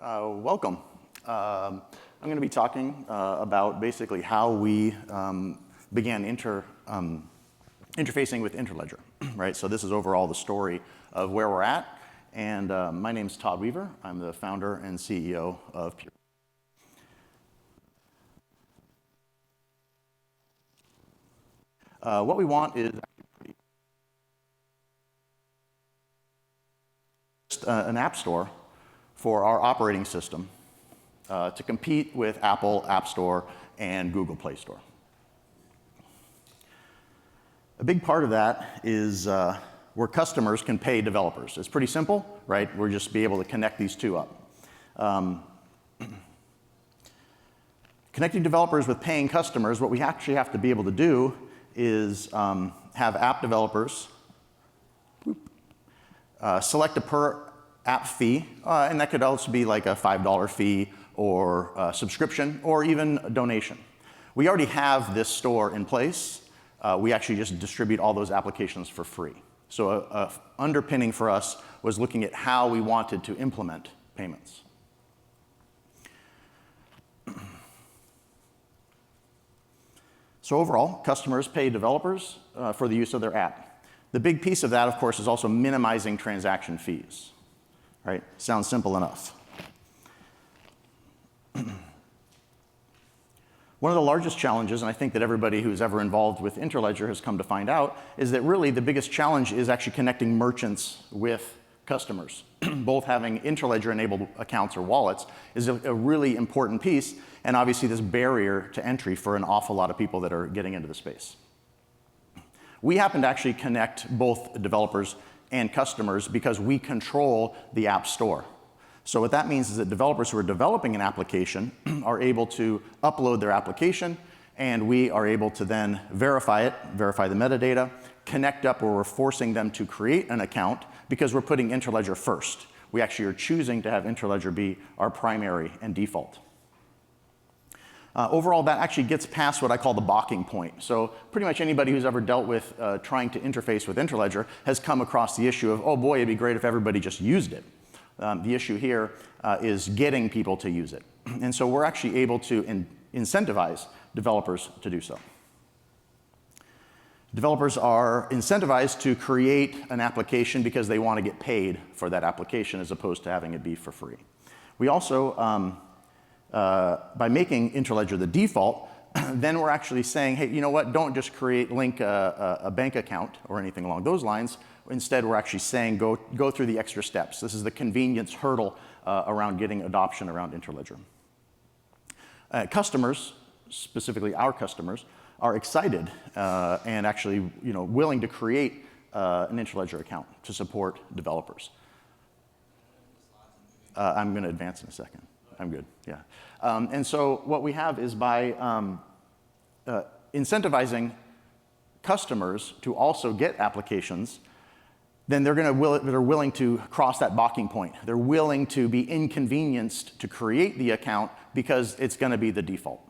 Welcome. I'm going to be talking about basically how we began interfacing with Interledger, right? So this is overall the story of where we're at. And my name's Todd Weaver. I'm the founder and CEO of Pure. What we want is just an app store for our operating system to compete with Apple App Store and Google Play Store. A big part of that is where customers can pay developers. It's pretty simple, right? We'll just be able to connect these two up. Connecting developers with paying customers, what we actually have to be able to do is have app developers select a per app fee, and that could also be like a $5 fee or a subscription or even a donation. We already have this store in place. We actually just distribute all those applications for free. So a underpinning for us was looking at how we wanted to implement payments. So overall, customers pay developers for the use of their app. The big piece of that, of course, is also minimizing transaction fees. Right? Sounds simple enough. One of the largest challenges, and I think that everybody who's ever involved with Interledger has come to find out, is that really the biggest challenge is actually connecting merchants with customers. Both having Interledger-enabled accounts or wallets is a really important piece, and obviously this barrier to entry for an awful lot of people that are getting into the space. We happen to actually connect both developers and customers because we control the app store. So what that means is that developers who are developing an application are able to upload their application, and we are able to then verify it, verify the metadata, connect up where we're forcing them to create an account because we're putting Interledger first. We actually are choosing to have Interledger be our primary and default. Overall, that actually gets past what I call the balking point. So pretty much anybody who's ever dealt with trying to interface with Interledger has come across the issue of, oh boy, it'd be great if everybody just used it. The issue here is getting people to use it. And so we're actually able to incentivize developers to do so. Developers are incentivized to create an application because they want to get paid for that application as opposed to having it be for free. We also by making Interledger the default, then we're actually saying, hey, you know what, don't just link a bank account or anything along those lines. Instead, we're actually saying go through the extra steps. This is the convenience hurdle around getting adoption around Interledger. Customers, specifically our customers, are excited and actually willing to create an Interledger account to support developers. I'm going to advance in a second. I'm good, yeah. And so what we have is by incentivizing customers to also get applications, then they're willing to cross that balking point. They're willing to be inconvenienced to create the account because it's going to be the default.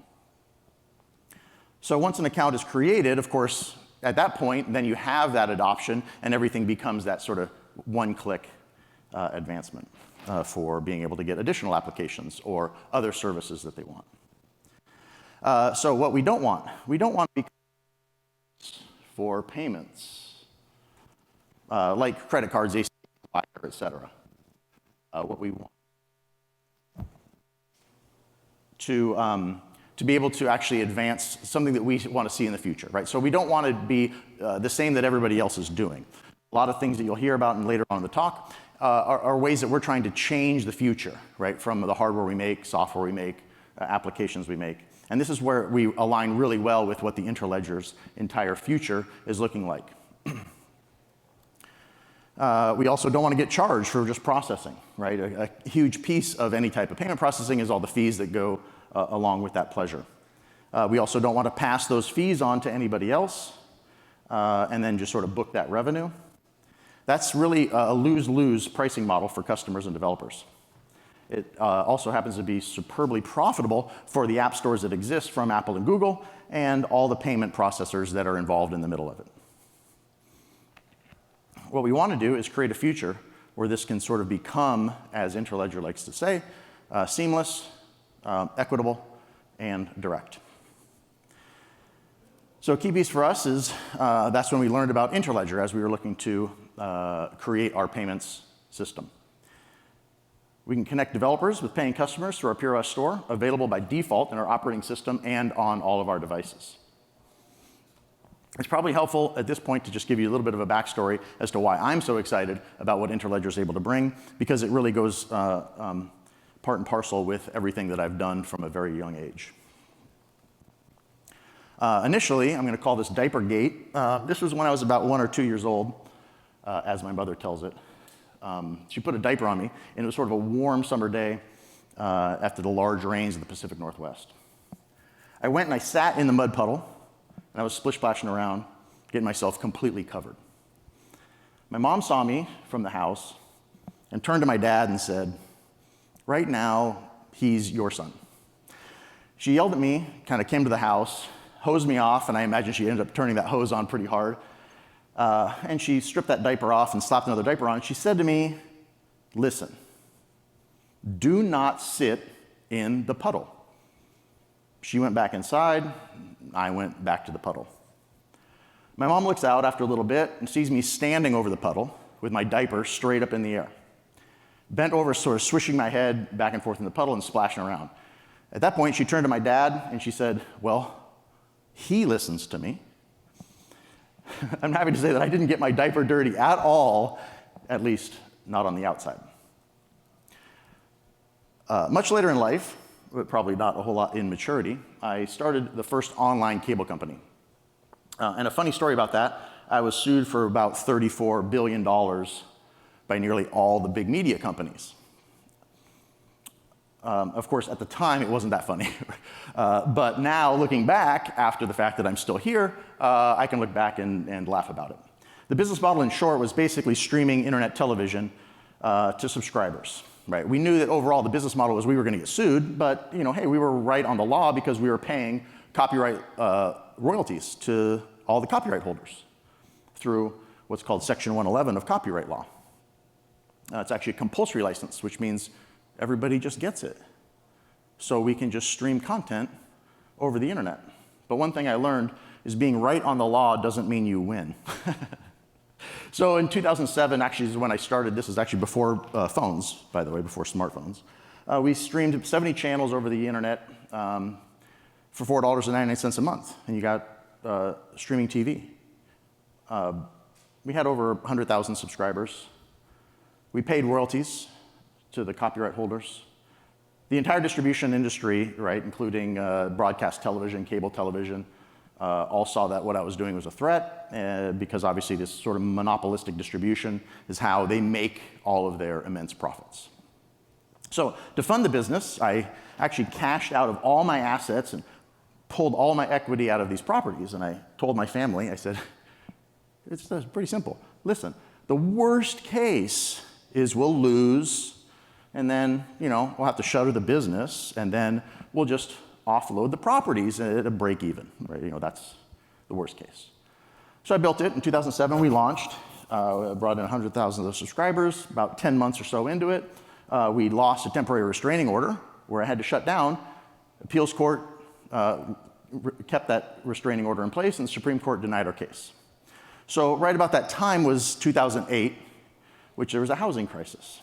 So once an account is created, of course, at that point, then you have that adoption, and everything becomes that sort of one-click advancement. For being able to get additional applications or other services that they want. So what we don't want to be for payments, like credit cards, et cetera. What we want to be able to actually advance something that we want to see in the future, right? So we don't want to be the same that everybody else is doing. A lot of things that you'll hear about later on in the talk are ways that we're trying to change the future, right? From the hardware we make, software we make, applications we make. And this is where we align really well with what the Interledger's entire future is looking like. We also don't want to get charged for just processing, right? A huge piece of any type of payment processing is all the fees that go along with that pleasure. We also don't want to pass those fees on to anybody else and then just sort of book that revenue. That's really a lose-lose pricing model for customers and developers. It also happens to be superbly profitable for the app stores that exist from Apple and Google and all the payment processors that are involved in the middle of it. What we want to do is create a future where this can sort of become, as Interledger likes to say, seamless, equitable, and direct. So a key piece for us is that's when we learned about Interledger as we were looking to create our payments system. We can connect developers with paying customers through our PureOS store, available by default in our operating system and on all of our devices. It's probably helpful at this point to just give you a little bit of a backstory as to why I'm so excited about what Interledger is able to bring, because it really goes part and parcel with everything that I've done from a very young age. Initially, I'm going to call this diaper gate. This was when I was about 1 or 2 years old, as my mother tells it. She put a diaper on me, and it was sort of a warm summer day after the large rains of the Pacific Northwest. I went and I sat in the mud puddle, and I was splish-splashing around, getting myself completely covered. My mom saw me from the house and turned to my dad and said, "Right now, he's your son." She yelled at me, kind of came to the house, hosed me off, and I imagine she ended up turning that hose on pretty hard. And she stripped that diaper off and slapped another diaper on. She said to me, "Listen, do not sit in the puddle." She went back inside. I went back to the puddle. My mom looks out after a little bit and sees me standing over the puddle with my diaper straight up in the air, bent over, sort of swishing my head back and forth in the puddle and splashing around. At that point, she turned to my dad and she said, "Well, he listens to me." I'm happy to say that I didn't get my diaper dirty at all, at least not on the outside. Much later in life, but probably not a whole lot in maturity, I started the first online cable company. And a funny story about that, I was sued for about $34 billion by nearly all the big media companies. Of course, at the time, it wasn't that funny. But now, looking back, after the fact that I'm still here, I can look back and laugh about it. The business model, in short, was basically streaming internet television to subscribers. Right? We knew that overall the business model was we were going to get sued, but hey, we were right on the law because we were paying copyright royalties to all the copyright holders through what's called Section 111 of copyright law. It's actually a compulsory license, which means everybody just gets it. So we can just stream content over the internet. But one thing I learned is being right on the law doesn't mean you win. So in 2007, actually is when I started. This is actually before phones, by the way, before smartphones. We streamed 70 channels over the internet for $4.99 a month, and you got streaming TV. We had over 100,000 subscribers. We paid royalties to the copyright holders. The entire distribution industry, right, including broadcast television, cable television, all saw that what I was doing was a threat, because obviously this sort of monopolistic distribution is how they make all of their immense profits. So to fund the business, I actually cashed out of all my assets and pulled all my equity out of these properties. And I told my family, I said, it's pretty simple. Listen, the worst case is we'll lose, and then we'll have to shutter the business, and then we'll just offload the properties at a break even, right? That's the worst case. So I built it. In 2007, we launched. Brought in 100,000 of subscribers. About 10 months or so into it, we lost a temporary restraining order where I had to shut down. Appeals court kept that restraining order in place, and the Supreme Court denied our case. So right about that time was 2008, which there was a housing crisis.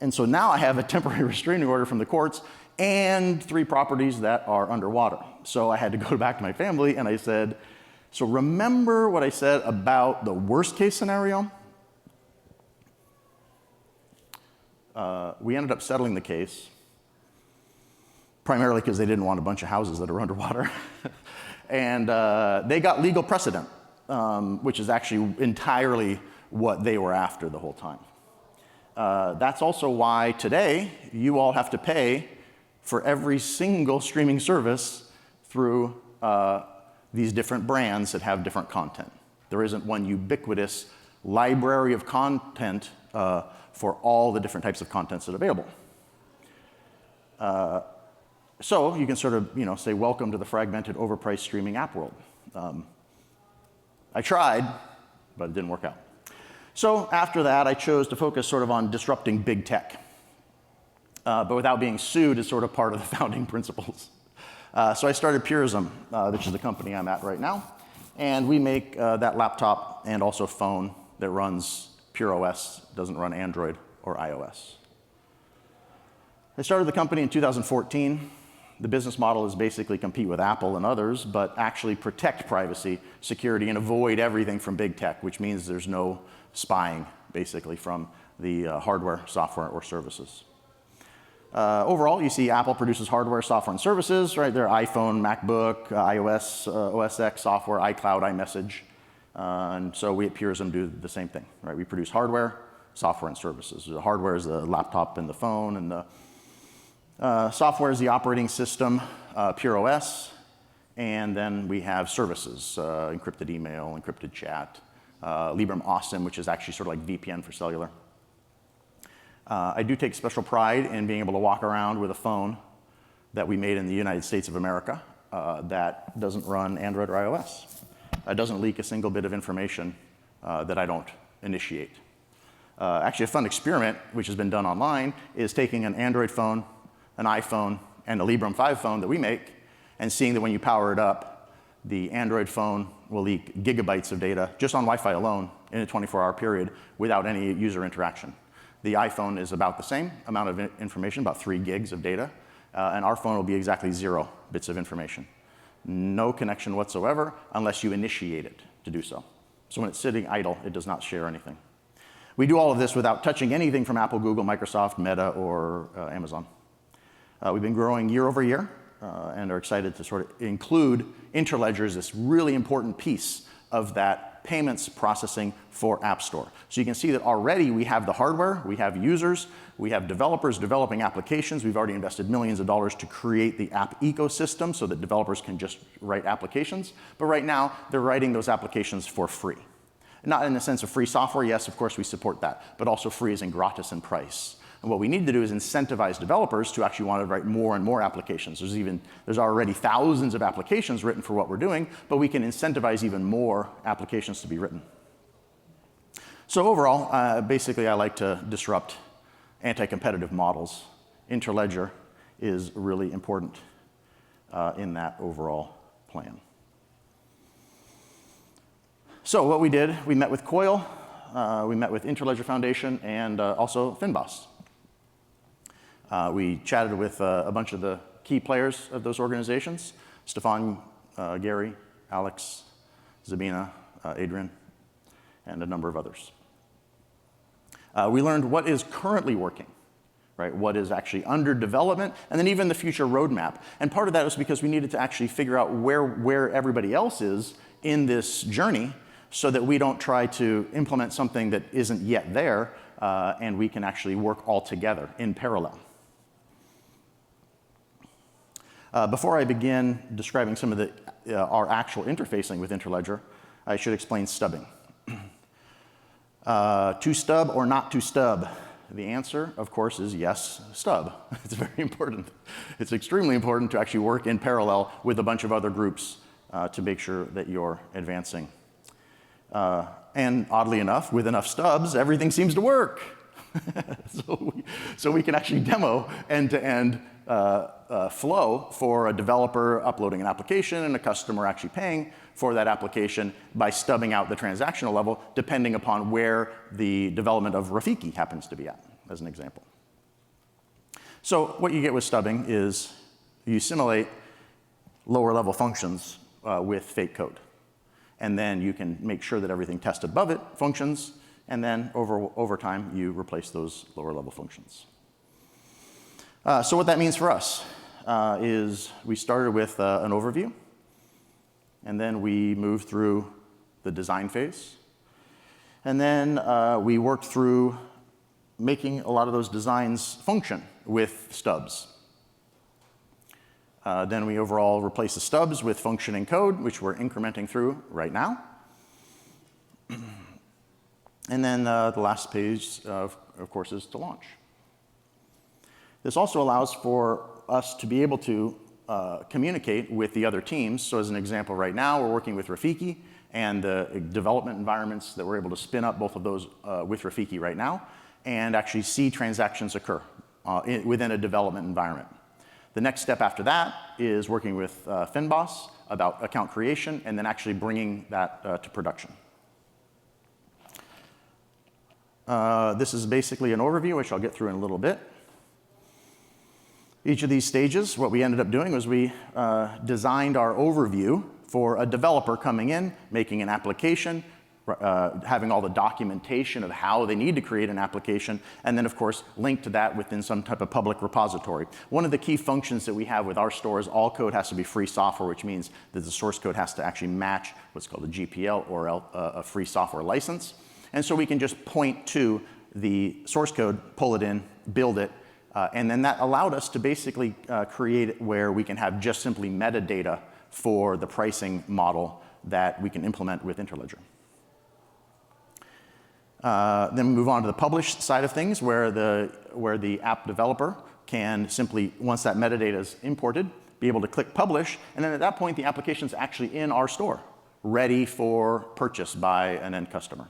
And so now I have a temporary restraining order from the courts and 3 properties that are underwater. So I had to go back to my family and I said, so remember what I said about the worst case scenario? We ended up settling the case, primarily because they didn't want a bunch of houses that are underwater. And they got legal precedent, which is actually entirely what they were after the whole time. That's also why today you all have to pay for every single streaming service through these different brands that have different content. There isn't one ubiquitous library of content for all the different types of contents that are available. So you can sort of say, welcome to the fragmented, overpriced streaming app world. I tried, but it didn't work out. So after that, I chose to focus sort of on disrupting big tech. but without being sued is sort of part of the founding principles. So I started Purism, which is the company I'm at right now. And we make that laptop and also phone that runs Pure OS, doesn't run Android or iOS. I started the company in 2014. The business model is basically compete with Apple and others, but actually protect privacy, security, and avoid everything from big tech, which means there's no spying, basically, from the hardware, software, or services. Overall, you see Apple produces hardware, software, and services, right? Their iPhone, MacBook, iOS, OS X software, iCloud, iMessage. And so we at Purism do the same thing, right? We produce hardware, software, and services. The hardware is the laptop and the phone, and the software is the operating system, Pure OS. And then we have services, encrypted email, encrypted chat, Librem Awesome, which is actually sort of like VPN for cellular. I do take special pride in being able to walk around with a phone that we made in the United States of America that doesn't run Android or iOS. It doesn't leak a single bit of information that I don't initiate. Actually, a fun experiment, which has been done online, is taking an Android phone, an iPhone, and a Librem 5 phone that we make, and seeing that when you power it up, the Android phone will leak gigabytes of data just on Wi-Fi alone in a 24-hour period without any user interaction. The iPhone is about the same amount of information, about 3 gigs of data, and our phone will be exactly 0 bits of information. No connection whatsoever unless you initiate it to do so. So when it's sitting idle, it does not share anything. We do all of this without touching anything from Apple, Google, Microsoft, Meta, or Amazon. We've been growing year over year and are excited to sort of include Interledger as this really important piece of that payments processing for App Store. So you can see that already we have the hardware, we have users, we have developers developing applications. We've already invested millions of dollars to create the app ecosystem so that developers can just write applications. But right now, they're writing those applications for free. Not in the sense of free software, yes, of course we support that, but also free as in gratis in price. And what we need to do is incentivize developers to actually want to write more and more applications. There's already thousands of applications written for what we're doing, but we can incentivize even more applications to be written. So overall, basically I like to disrupt anti-competitive models. Interledger is really important in that overall plan. So what we did, we met with Coil, we met with Interledger Foundation, and also Finboss. We chatted with a bunch of the key players of those organizations, Stefan, Gary, Alex, Zabina, Adrian, and a number of others. We learned what is currently working, right? What is actually under development, and then even the future roadmap. And part of that was because we needed to actually figure out where everybody else is in this journey so that we don't try to implement something that isn't yet there, and we can actually work all together in parallel. Before I begin describing some of our actual interfacing with Interledger, I should explain stubbing. To stub or not to stub? The answer, of course, is yes, stub. It's very important. It's extremely important to actually work in parallel with a bunch of other groups to make sure that you're advancing. And oddly enough, with enough stubs, everything seems to work. So we can actually demo end-to-end flow for a developer uploading an application and a customer actually paying for that application by stubbing out the transactional level, depending upon where the development of Rafiki happens to be at, as an example. So what you get with stubbing is you simulate lower-level functions with fake code. And then you can make sure that everything tested above it functions, and then over time, you replace those lower-level functions. So what that means for us is we started with an overview, and then we moved through the design phase. And then we worked through making a lot of those designs function with stubs. Then we overall replaced the stubs with functioning code, which we're incrementing through right now. And then the last page, of course, is to launch. This also allows for us to be able to communicate with the other teams. So as an example, right now, we're working with Rafiki and the development environments that we're able to spin up both of those with Rafiki right now and actually see transactions occur. within a development environment. The next step after that is working with Finboss about account creation and then actually bringing that to production. This is basically an overview, which I'll get through in a little bit. Each of these stages, what we ended up doing was we designed our overview for a developer coming in, making an application, having all the documentation of how they need to create an application, and then, of course, link to that within some type of public repository. One of the key functions that we have with our store is all code has to be free software, which means that the source code has to actually match what's called a GPL or a free software license. And so we can just point to the source code, pull it in, build it, and then that allowed us to basically create it where we can have just simply metadata for the pricing model that we can implement with Interledger. Then we move on to the publish side of things, where the app developer can simply, once that metadata is imported, be able to click publish, and then at that point the application is actually in our store, ready for purchase by an end customer.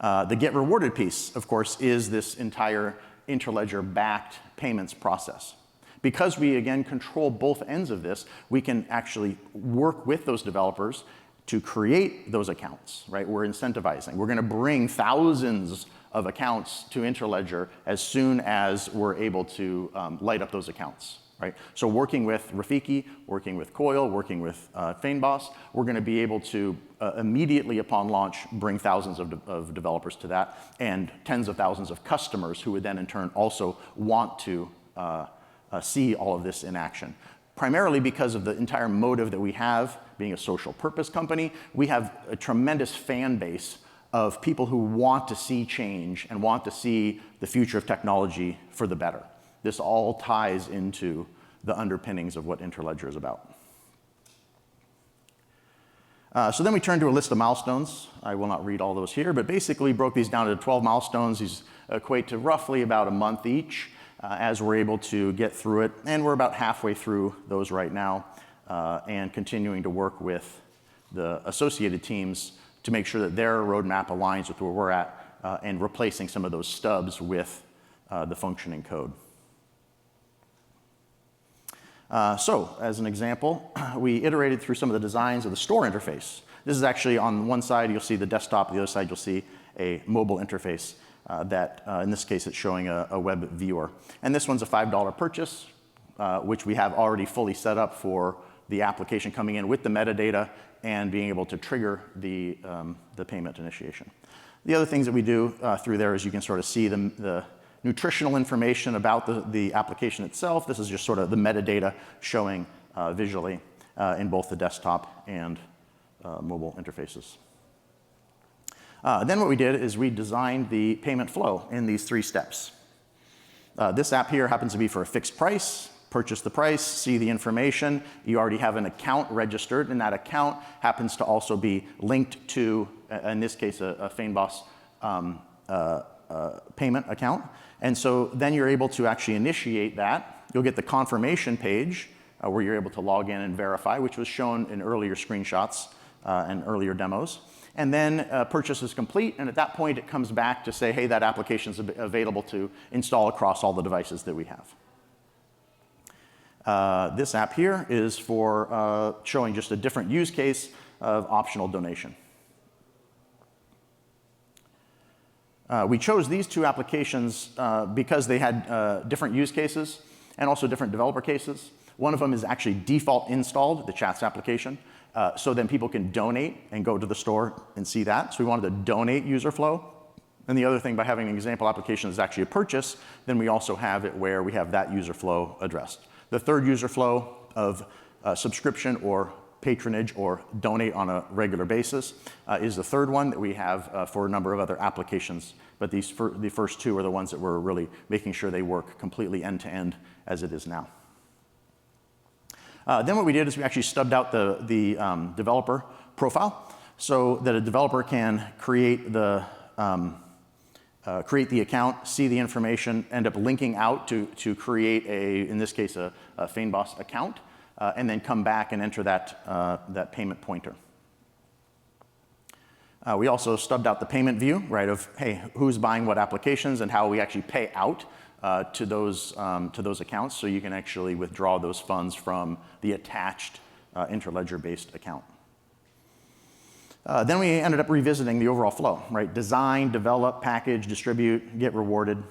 The get rewarded piece, of course, is this entire Interledger-backed payments process. Because we, again, control both ends of this, we can actually work with those developers to create those accounts, right? We're incentivizing. We're going to bring thousands of accounts to Interledger as soon as we're able to light up those accounts, right? So working with Rafiki, working with Coil, working with Finboss, we're going to be able to immediately upon launch bring thousands of developers to that and tens of thousands of customers who would then in turn also want to see all of this in action. Primarily because of the entire motive that we have, being a social purpose company, we have a tremendous fan base of people who want to see change and want to see the future of technology for the better. This all ties into the underpinnings of what Interledger is about. So then we turn to a list of milestones. I will not read all those here, but basically broke these down to 12 milestones. These equate to roughly about a month each as we're able to get through it. And we're about halfway through those right now and continuing to work with the associated teams to make sure that their roadmap aligns with where we're at and replacing some of those stubs with the functioning code. So, as an example, we iterated through some of the designs of the store interface. This is actually on one side, you'll see the desktop, the other side, you'll see a mobile interface that, in this case, it's showing a web viewer. And this one's a $5 purchase, which we have already fully set up for the application coming in with the metadata and being able to trigger the payment initiation. The other things that we do through there is you can sort of see the nutritional information about the application itself. This is just sort of the metadata showing visually in both the desktop and mobile interfaces. Then what we did is we designed the payment flow in these 3 steps. This app here happens to be for a fixed price. Purchase the price, see the information. You already have an account registered, and that account happens to also be linked to, in this case, a Finboss payment account. And so then you're able to actually initiate that. You'll get the confirmation page where you're able to log in and verify, which was shown in earlier screenshots and earlier demos. And then purchase is complete, and at that point it comes back to say, hey, that application is available to install across all the devices that we have. This app here is for showing just a different use case of optional donation. We chose these 2 applications because they had different use cases and also different developer cases. One of them is actually default installed, the Chats application, so then people can donate and go to the store and see that. So we wanted to donate user flow. And the other thing, by having an example application is actually a purchase, then we also have it where we have that user flow addressed. The third user flow of subscription or patronage or donate on a regular basis is the third one that we have for a number of other applications. But the first 2 are the ones that we're really making sure they work completely end-to-end as it is now. Then what we did is we actually stubbed out the developer profile so that a developer can create the account, see the information, end up linking out to create in this case, a Finboss account, and then come back and enter that payment pointer. We also stubbed out the payment view, right, of, hey, who's buying what applications and how we actually pay out to those accounts, so you can actually withdraw those funds from the attached Interledger-based account. Then we ended up revisiting the overall flow, right? Design, develop, package, distribute, get rewarded.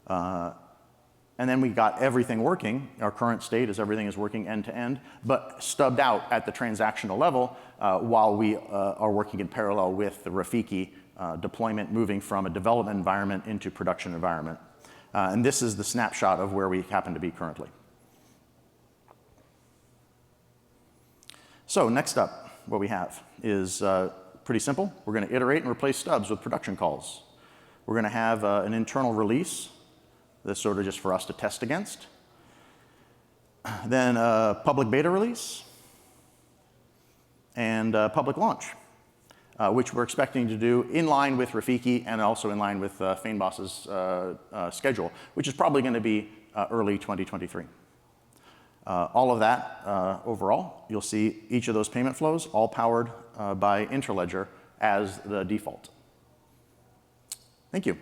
And then we got everything working. Our current state is everything is working end to end, but stubbed out at the transactional level while we are working in parallel with the Rafiki deployment, moving from a development environment into production environment. And this is the snapshot of where we happen to be currently. So next up, what we have is pretty simple. We're going to iterate and replace stubs with production calls. We're going to have an internal release. That's sort of just for us to test against. Then a public beta release and a public launch, which we're expecting to do in line with Rafiki and also in line with Feinboss's schedule, which is probably going to be early 2023. All of that overall, you'll see each of those payment flows all powered by Interledger as the default. Thank you.